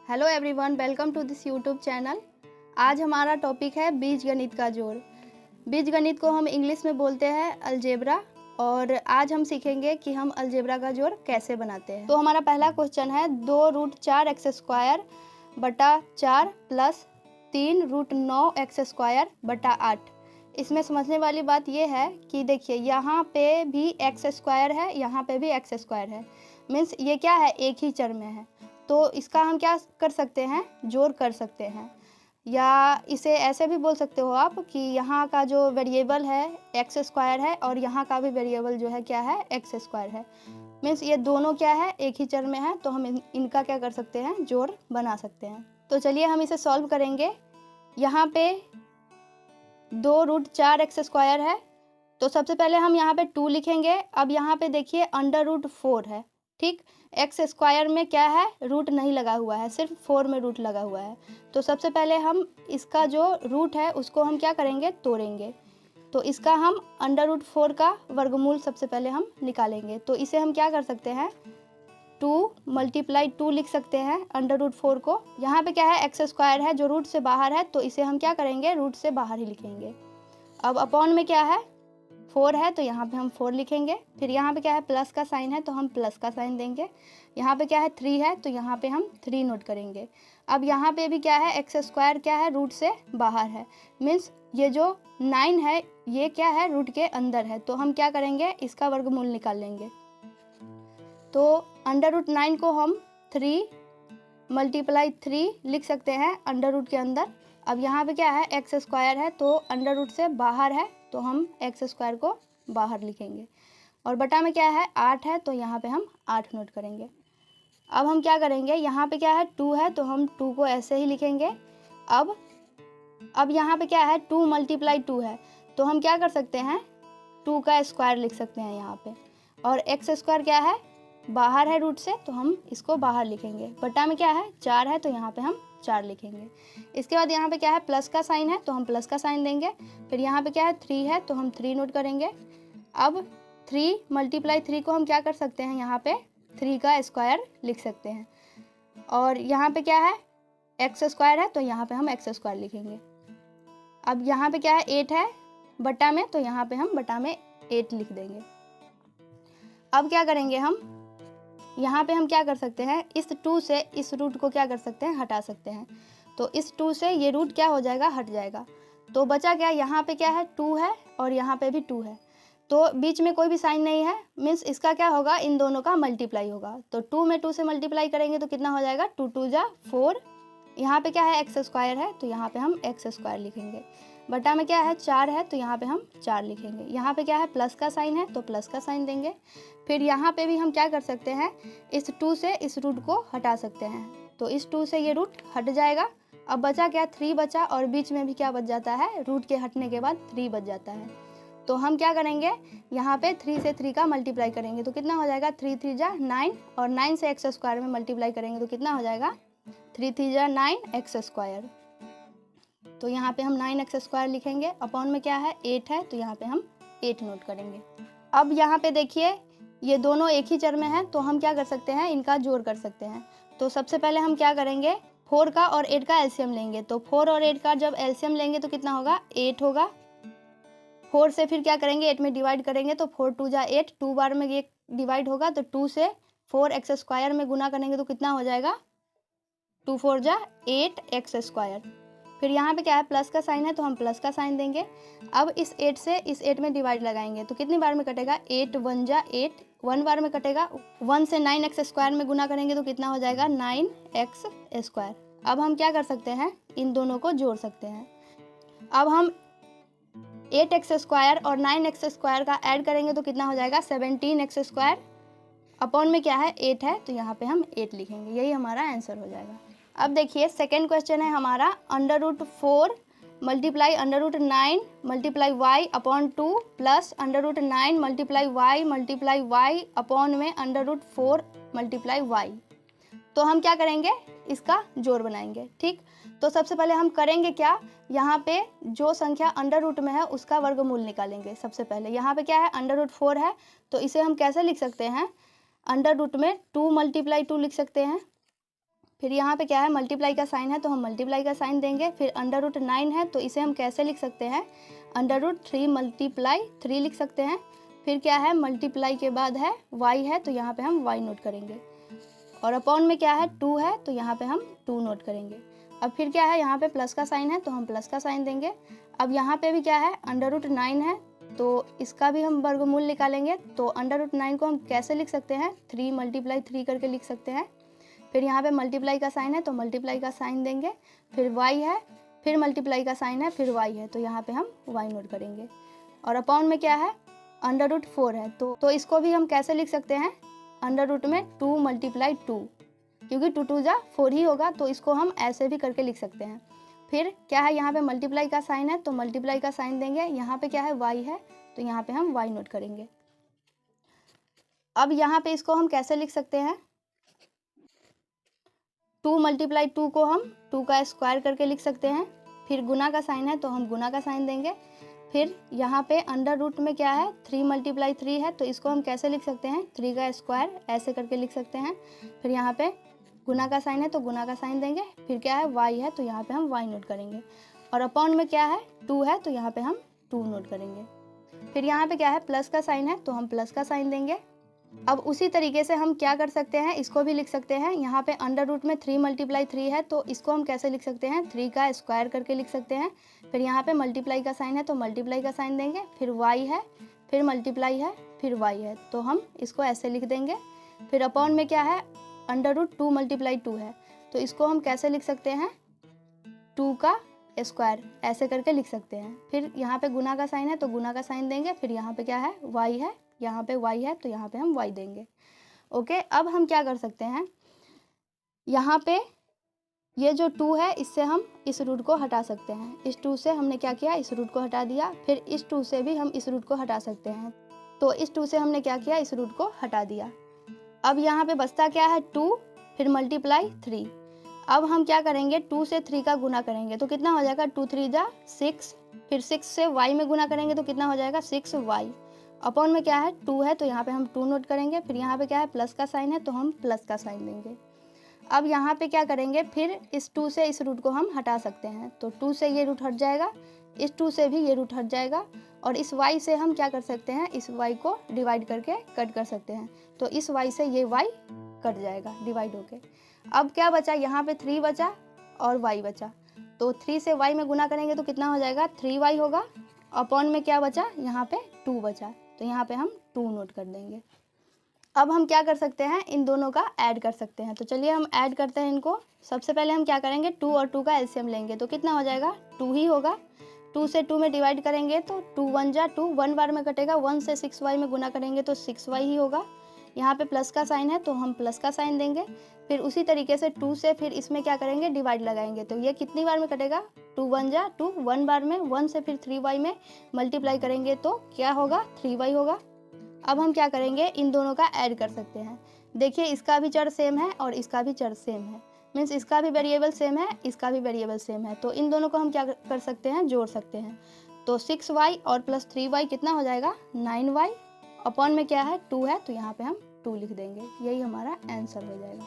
Hello everyone, welcome to this YouTube channel. आज हमारा topic है बीजगणित का जोड़। बीजगणित को हम इंग्लिश में बोलते हैं अलजेब्रा, और आज हम सीखेंगे कि हम अलजेब्रा का जोड़ कैसे बनाते हैं। तो हमारा पहला क्वेश्चन है 2√4x² बटा 4 प्लस 3√9x² बटा 8। इसमें समझने वाली बात यह है कि देखिए यहाँ पे भी x² है, यहाँ पे भी x² है। मीन्स ये क्या है, एक ही चर में है, तो इसका हम क्या कर सकते हैं, जोड़ कर सकते हैं। या इसे ऐसे भी बोल सकते हो आप कि यहाँ का जो वेरिएबल है x² है और यहाँ का भी वेरिएबल जो है क्या है, x² है। मीन्स ये दोनों क्या है, एक ही चर में है, तो हम इनका क्या कर सकते हैं, जोड़ बना सकते हैं। तो चलिए हम इसे सॉल्व करेंगे। यहाँ पे 2√4x² है, तो सबसे पहले हम यहाँ पे 2 लिखेंगे। अब यहाँ पे देखिए √4 है, ठीक। x² में क्या है, रूट नहीं लगा हुआ है, सिर्फ 4 में रूट लगा हुआ है। तो सबसे पहले हम इसका जो रूट है उसको हम क्या करेंगे, तोड़ेंगे। तो इसका हम √4 का वर्गमूल सबसे पहले हम निकालेंगे। तो इसे हम क्या कर सकते हैं, 2 × 2 लिख सकते हैं √4 को। यहाँ पे क्या है, x² है जो रूट से बाहर है, तो इसे हम क्या करेंगे, रूट से बाहर ही लिखेंगे। अब अपॉन में क्या है, 4 है, तो यहाँ पे हम 4 लिखेंगे। फिर यहाँ पे क्या है, प्लस का साइन है, तो हम प्लस का साइन देंगे। यहाँ पे क्या है, 3 है, तो यहाँ पे हम 3 नोट करेंगे। अब यहाँ पे भी क्या है, x² क्या है, रूट से बाहर है। मीन्स ये जो 9 है ये क्या है, रूट के अंदर है, तो हम क्या करेंगे, इसका वर्गमूल निकाल लेंगे। तो √9 को हम 3 × 3 लिख सकते हैं अंडर के अंदर। अब यहाँ पे क्या है, x² है, तो अंडर से बाहर है, तो हम x² को बाहर लिखेंगे। और बटा में क्या है, 8 है, तो यहाँ पे हम 8 नोट करेंगे। अब हम क्या करेंगे, यहाँ पे क्या है, 2 है, तो हम 2 को ऐसे ही लिखेंगे। अब यहाँ पे क्या है, 2 × 2 है, तो हम क्या कर सकते हैं, 2 का स्क्वायर लिख सकते हैं यहाँ पे। और x² क्या है, बाहर है रूट से, तो हम इसको बाहर लिखेंगे। बटा में क्या है, 4 है, तो यहाँ पे हम 4 लिखेंगे। इसके बाद यहाँ पे क्या है, प्लस का साइन है, तो हम प्लस का साइन देंगे। फिर यहाँ पे क्या है, 3 है, तो हम 3 नोट करेंगे। अब 3 × 3 को हम क्या कर सकते हैं, यहाँ पे 3 का स्क्वायर लिख सकते हैं। और यहाँ पे क्या है, x² है, तो यहाँ पे हम x² लिखेंगे। अब यहाँ पे क्या है, 8 है बटा में, तो यहाँ पे हम बटा में 8 लिख देंगे। अब क्या करेंगे, हम यहाँ पे हम क्या कर सकते हैं, इस 2 से इस रूट को क्या कर सकते हैं, हटा सकते हैं। तो इस 2 से ये रूट क्या हो जाएगा, हट जाएगा। तो बचा क्या, यहाँ पे क्या है, 2 है, और यहाँ पे भी 2 है, तो बीच में कोई भी साइन नहीं है। मीन्स इसका क्या होगा, इन दोनों का मल्टीप्लाई होगा। तो 2 में 2 से मल्टीप्लाई करेंगे तो कितना हो जाएगा, 2 × 2 = 4। यहाँ पे क्या है, x² है, तो यहाँ पे हम x² लिखेंगे। बटा में क्या है, 4 है, तो यहाँ पे हम 4 लिखेंगे। यहाँ पे क्या है, प्लस का साइन है, तो प्लस का साइन देंगे। फिर यहाँ पे भी हम क्या कर सकते हैं, इस 2 से इस रूट को हटा सकते हैं, तो इस 2 से ये रूट हट जाएगा। अब बचा क्या, 3 बचा, और बीच में भी क्या बच जाता है, रूट के हटने के बाद 3 बच जाता है। तो हम क्या करेंगे, यहाँ पे 3 से 3 का मल्टीप्लाई करेंगे, तो कितना हो जाएगा, 3 × 3 = 9, और 9 से x² में मल्टीप्लाई करेंगे तो कितना हो जाएगा, 3 × 3 = 9x²। तो यहाँ पे हम 9x² लिखेंगे। अपॉन में क्या है, 8 है, तो यहाँ पे हम 8 नोट करेंगे। अब यहाँ पे देखिए ये दोनों एक ही चर में हैं, तो हम क्या कर सकते हैं, इनका जोड़ कर सकते हैं। तो सबसे पहले हम क्या करेंगे, 4 का और 8 का एलसीएम लेंगे। तो 4 और 8 का जब एलसीएम लेंगे तो कितना होगा, 8 होगा। 4 से फिर क्या करेंगे, 8 में डिवाइड करेंगे, तो 4 × 2 = 8, 2 बार में ये डिवाइड होगा, तो 2 से 4x² में गुना करेंगे तो कितना हो जाएगा, 2 × 4 = 8x²। फिर यहाँ पे क्या है, प्लस का साइन है, तो हम प्लस का साइन देंगे। अब इस 8 से इस 8 में डिवाइड लगाएंगे, तो कितनी बार में कटेगा, 8 × 1 = 8, 1 बार में कटेगा। 1 से 9x² में गुना करेंगे तो कितना हो जाएगा, 9x²। अब हम क्या कर सकते हैं, इन दोनों को जोड़ सकते हैं। अब हम 8x² और 9x² का ऐड करेंगे तो कितना हो जाएगा, 17x²। अपॉन में क्या है, 8 है, तो यहाँ पे हम 8 लिखेंगे। यही हमारा आंसर हो जाएगा। अब देखिए सेकेंड क्वेश्चन है हमारा, √4 × √9 × y upon 2 plus √9 × y upon में √4 × y। तो हम क्या करेंगे, इसका जोड़ बनाएंगे, ठीक। तो सबसे पहले हम करेंगे क्या, यहाँ पे जो संख्या अंडर रूट में है उसका वर्गमूल निकालेंगे। सबसे पहले यहाँ पे क्या है, √4 है, तो इसे हम कैसे लिख सकते हैं, अंडर रूट में 2 × 2 लिख सकते हैं। फिर यहाँ पे क्या है, मल्टीप्लाई का साइन है तो हम मल्टीप्लाई का साइन देंगे। फिर अंडर रूट 9 है तो इसे हम कैसे लिख सकते हैं, अंडर रूट 3 मल्टीप्लाई 3 लिख सकते हैं। फिर क्या है, मल्टीप्लाई के बाद है y है तो यहाँ पे हम y नोट करेंगे। और अपॉन में क्या है, 2 है तो यहाँ पे हम 2 नोट करेंगे। अब फिर क्या है, यहाँ पे प्लस का साइन है तो हम प्लस का साइन देंगे। अब यहाँ पे भी क्या है, अंडर रूट 9 है तो इसका भी हम वर्गमूल निकालेंगे। तो अंडर रूट 9 को हम कैसे लिख सकते हैं, 3 मल्टीप्लाई 3 करके लिख सकते हैं। फिर यहाँ पे मल्टीप्लाई का साइन है तो मल्टीप्लाई का साइन देंगे। फिर y है, फिर मल्टीप्लाई का साइन है, फिर y है तो यहाँ पे हम y नोट करेंगे। और अपॉन में क्या है, अंडर रूट 4 है तो इसको भी हम कैसे लिख सकते हैं, अंडर रूट में 2 मल्टीप्लाई 2, क्योंकि 2 2 जा 4 ही होगा तो इसको हम ऐसे भी करके लिख सकते हैं। फिर क्या है, यहाँ पे मल्टीप्लाई का साइन है तो मल्टीप्लाई का साइन देंगे। यहाँ पे क्या है, y है तो यहाँ पे हम y नोट करेंगे। अब यहाँ पे इसको हम कैसे लिख सकते हैं, 2 मल्टीप्लाई 2 को हम 2 का स्क्वायर करके लिख सकते हैं। फिर गुना का साइन है तो हम गुना का साइन देंगे। फिर यहाँ पे अंडर रूट में क्या है, 3 मल्टीप्लाई 3 है तो इसको हम कैसे लिख सकते हैं, 3 का स्क्वायर ऐसे करके लिख सकते हैं। फिर यहाँ पे गुना का साइन है तो गुना का साइन देंगे। फिर क्या है, y है तो यहाँ पे हम y नोट करेंगे। और अपॉन में क्या है, 2 है तो यहाँ पे हम 2 नोट करेंगे। फिर यहाँ पे क्या है, प्लस का साइन है तो हम प्लस का साइन देंगे। अब उसी तरीके से हम क्या कर सकते हैं, इसको भी लिख सकते हैं। यहाँ पे अंडर रूट में 3 मल्टीप्लाई 3 है तो इसको हम कैसे लिख सकते हैं, 3 का स्क्वायर करके लिख सकते हैं। फिर यहाँ पे मल्टीप्लाई का साइन है तो मल्टीप्लाई का साइन देंगे। फिर y है, फिर मल्टीप्लाई है, फिर y है तो हम इसको ऐसे लिख देंगे। फिर अपॉन में क्या है, अंडर रूट 2 मल्टीप्लाई 2 है तो इसको हम कैसे लिख सकते हैं, 2 का स्क्वायर ऐसे करके लिख सकते हैं। फिर यहाँ पे गुना का साइन है तो गुना का साइन देंगे। फिर यहाँ पे क्या है, y है, यहाँ पे y है तो यहाँ पे हम y देंगे। ओके, अब हम क्या कर सकते हैं, यहाँ पे ये जो 2 है इससे हम इस रूट को हटा सकते हैं। इस 2 से हमने क्या किया, इस रूट को हटा दिया। फिर इस 2 से भी हम इस रूट को हटा सकते हैं। तो इस 2 से हमने क्या किया, इस रूट को हटा दिया। अब यहाँ पे बचता क्या है, 2 फिर मल्टीप्लाई 3। अब हम क्या करेंगे, 2 से 3 का गुना करेंगे तो कितना हो जाएगा, 2 3 जा 6। फिर 6 से y में गुना करेंगे तो कितना हो जाएगा, 6y। अपॉन में क्या है, 2 है तो यहाँ पे हम 2 नोट करेंगे। फिर यहाँ पे क्या है, प्लस का साइन है तो हम प्लस का साइन देंगे। अब यहाँ पे क्या करेंगे, फिर इस 2 से इस रूट को हम हटा सकते हैं। तो 2 से ये रूट हट जाएगा, इस 2 से भी ये रूट हट जाएगा। और इस y से हम क्या कर सकते हैं, इस y को डिवाइड करके कट कर सकते हैं। तो इस y से ये y कट जाएगा डिवाइड होके। अब क्या बचा, यहाँ पे 3 बचा और y बचा। तो 3 से y में गुना करेंगे तो कितना हो जाएगा, 3y होगा। अपॉन में क्या बचा, यहाँ पे 2 बचा तो यहाँ पे हम 2 नोट कर देंगे। अब हम क्या कर सकते हैं, इन दोनों का ऐड कर सकते हैं। तो चलिए हम ऐड करते हैं इनको। सबसे पहले हम क्या करेंगे, 2 और 2 का एलसीएम लेंगे तो कितना हो जाएगा, 2 ही होगा। 2 से 2 में डिवाइड करेंगे तो 2 1 जा 2, 1 बार में कटेगा। 1 से 6y में गुना करेंगे तो 6y ही होगा। यहाँ पे प्लस का साइन है तो हम प्लस का साइन देंगे। फिर उसी तरीके से 2 से फिर इसमें क्या करेंगे, डिवाइड लगाएंगे तो ये कितनी बार में कटेगा, 2 1 जा 2, 1 बार में। 1 से फिर 3y में मल्टीप्लाई करेंगे तो क्या होगा, 3y होगा। अब हम क्या करेंगे, इन दोनों का ऐड कर सकते हैं। देखिए इसका भी चर सेम है और इसका भी चर सेम है, मीन्स इसका भी वेरिएबल सेम है, इसका भी वेरिएबल सेम है। तो इन दोनों को हम क्या कर सकते हैं, जोड़ सकते हैं। तो 6y और प्लस 3y कितना हो जाएगा, 9y। अपॉन में क्या है, 2 है तो यहाँ पे हम 2 लिख देंगे। यही हमारा आंसर हो जाएगा।